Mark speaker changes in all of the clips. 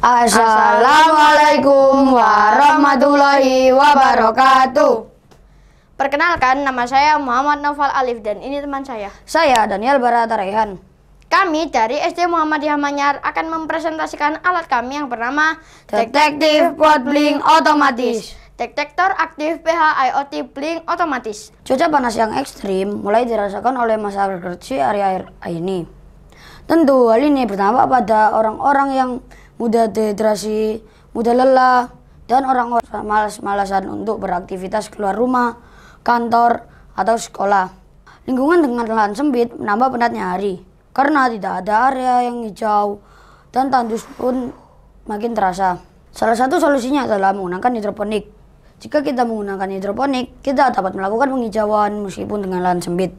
Speaker 1: Assalamualaikum warahmatullahi wabarakatuh.
Speaker 2: Perkenalkan, nama saya Muhammad Naufal Alif dan ini teman saya.
Speaker 1: Saya Daniel Barata Raihan.
Speaker 2: Kami dari SD Muhammadiyah Manyar akan mempresentasikan alat kami yang bernama
Speaker 1: Detektif Pot Blink Otomatis.
Speaker 2: Detektor aktif pH IoT Blink Otomatis.
Speaker 1: Cuaca panas yang ekstrim mulai dirasakan oleh masyarakat di area ini. Tentu hal ini berdampak pada orang-orang yang mudah dehidrasi, mudah lelah, dan orang-orang malas-malasan untuk beraktivitas keluar rumah, kantor, atau sekolah. Lingkungan dengan lahan sempit menambah penatnya hari, karena tidak ada area yang hijau, dan tandus pun makin terasa. Salah satu solusinya adalah menggunakan hidroponik. Jika kita menggunakan hidroponik, kita dapat melakukan penghijauan meskipun dengan lahan sempit.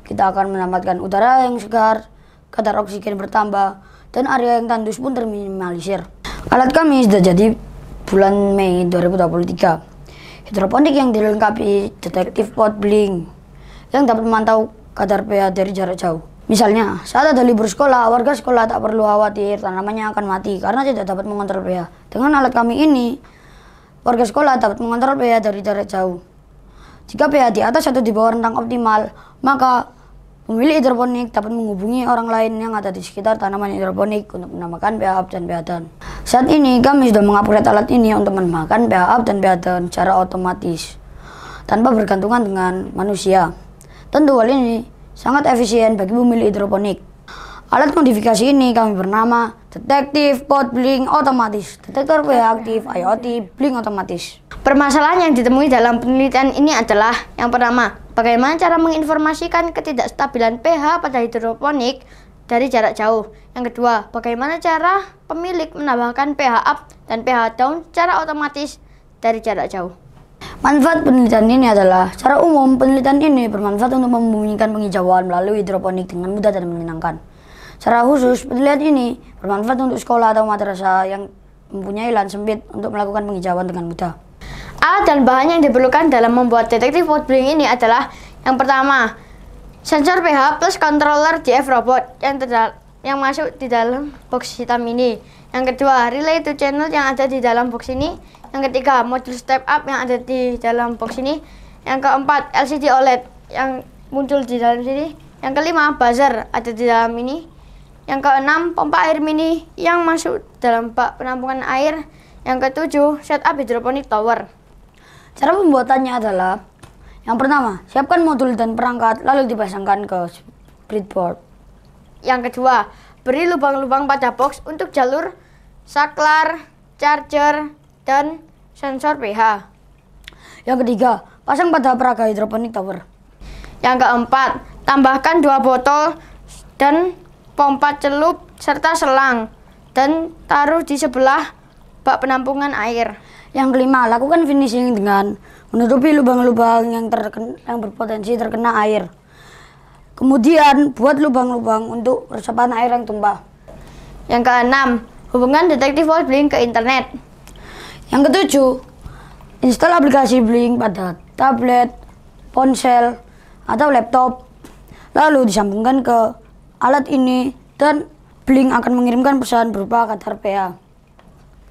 Speaker 1: Kita akan mendapatkan udara yang segar, kadar oksigen bertambah, dan area yang tandus pun terminimalisir. Alat kami sudah jadi bulan Mei 2023. Hidroponik yang dilengkapi detektif pot blink yang dapat memantau kadar pH dari jarak jauh. Misalnya, saat ada libur sekolah, warga sekolah tak perlu khawatir tanamannya akan mati karena tidak dapat mengontrol pH. Dengan alat kami ini, warga sekolah dapat mengontrol pH dari jarak jauh. Jika pH di atas atau di bawah rentang optimal, maka pemilik hidroponik dapat menghubungi orang lain yang ada di sekitar tanaman hidroponik untuk menambahkan pH up dan pH down. Saat ini kami sudah mengupgrade alat ini untuk menambahkan pH up dan pH down secara otomatis tanpa bergantungan dengan manusia. Tentu hal ini sangat efisien bagi pemilik hidroponik. Alat modifikasi ini kami bernama Detektif Pot Blink Otomatis, detektor pH aktif IoT Blink Otomatis.
Speaker 2: Permasalahan yang ditemui dalam penelitian ini adalah yang pertama, bagaimana cara menginformasikan ketidakstabilan pH pada hidroponik dari jarak jauh. Yang kedua, bagaimana cara pemilik menambahkan pH up dan pH down secara otomatis dari jarak jauh.
Speaker 1: Manfaat penelitian ini adalah, secara umum penelitian ini bermanfaat untuk membumikan penghijauan melalui hidroponik dengan mudah dan menyenangkan. Secara khusus, penelitian ini bermanfaat untuk sekolah atau madrasah yang mempunyai lahan sempit untuk melakukan penghijauan dengan mudah.
Speaker 2: Alat dan bahan yang diperlukan dalam membuat detektif pot blink ini adalah yang pertama, sensor pH plus controller DF robot yang masuk di dalam box hitam ini. Yang kedua, relay to channel yang ada di dalam box ini. Yang ketiga, modul step up yang ada di dalam box ini. Yang keempat, LCD OLED yang muncul di dalam sini. Yang kelima, buzzer ada di dalam ini. Yang keenam, pompa air mini yang masuk dalam bak penampungan air. Yang ketujuh, setup hidroponik tower.
Speaker 1: Cara pembuatannya adalah, yang pertama, siapkan modul dan perangkat lalu dipasangkan ke breadboard.
Speaker 2: Yang kedua, beri lubang-lubang pada box untuk jalur saklar, charger, dan sensor pH.
Speaker 1: Yang ketiga, pasang pada peraga hidroponik tower.
Speaker 2: Yang keempat, tambahkan 2 botol dan pompa celup serta selang dan taruh di sebelah bak penampungan air.
Speaker 1: Yang kelima, lakukan finishing dengan menutupi lubang-lubang yang berpotensi terkena air. Kemudian, buat lubang-lubang untuk resapan air yang tumpah.
Speaker 2: Yang keenam, hubungkan detektif pot blink ke internet.
Speaker 1: Yang ketujuh, install aplikasi Blink pada tablet, ponsel, atau laptop. Lalu disambungkan ke alat ini dan Blink akan mengirimkan pesan berupa kadar pH.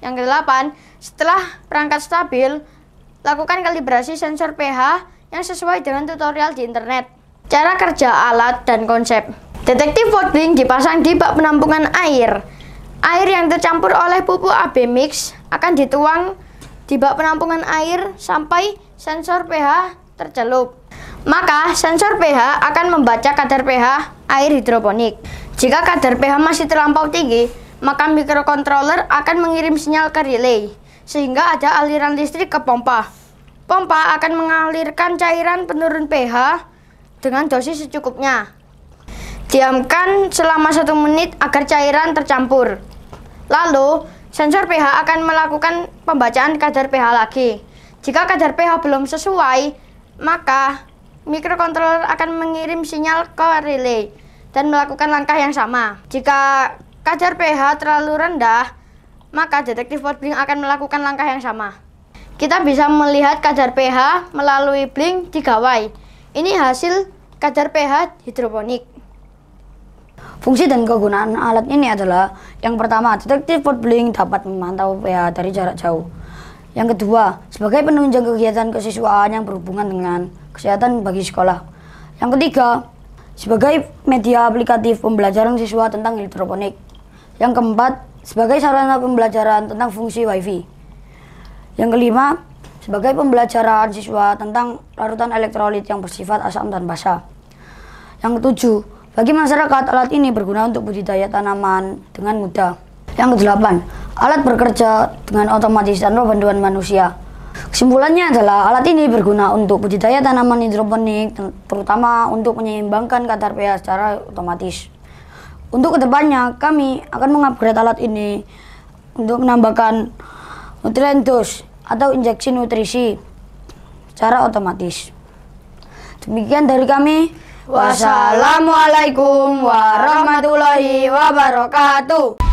Speaker 2: Yang kedelapan, setelah perangkat stabil, lakukan kalibrasi sensor pH yang sesuai dengan tutorial di internet. Cara kerja alat dan konsep. Detektif pot blink dipasang di bak penampungan air. Air yang tercampur oleh pupuk AB mix akan dituang di bak penampungan air sampai sensor pH tercelup. Maka sensor pH akan membaca kadar pH air hidroponik. Jika kadar pH masih terlampau tinggi, maka microcontroller akan mengirim sinyal ke relay, sehingga ada aliran listrik ke pompa. Pompa akan mengalirkan cairan penurun pH dengan dosis secukupnya. Diamkan selama 1 menit agar cairan tercampur. Lalu, sensor pH akan melakukan pembacaan kadar pH lagi. Jika kadar pH belum sesuai, maka microcontroller akan mengirim sinyal ke relay dan melakukan langkah yang sama. Jika kadar pH terlalu rendah, maka detektif pot blink akan melakukan langkah yang sama. Kita bisa melihat kadar pH melalui blink di gawai. Ini hasil kadar pH hidroponik.
Speaker 1: Fungsi dan kegunaan alat ini adalah yang pertama, detektif modeling dapat memantau pH dari jarak jauh. Yang kedua, sebagai penunjang kegiatan kesiswaan yang berhubungan dengan kesehatan bagi sekolah. Yang ketiga, sebagai media aplikatif pembelajaran siswa tentang hidroponik. Yang keempat, sebagai sarana pembelajaran tentang fungsi WiFi. Yang kelima, sebagai pembelajaran siswa tentang larutan elektrolit yang bersifat asam dan basa. Yang ketujuh, bagi masyarakat alat ini berguna untuk budidaya tanaman dengan mudah. Yang kedelapan, alat bekerja dengan otomatis tanpa bantuan manusia. Kesimpulannya adalah alat ini berguna untuk budidaya tanaman hidroponik, terutama untuk menyeimbangkan kadar pH secara otomatis. Untuk kedepannya, kami akan mengupgrade alat ini untuk menambahkan nutrient dose atau injeksi nutrisi secara otomatis. Demikian dari kami. Wassalamualaikum warahmatullahi wabarakatuh.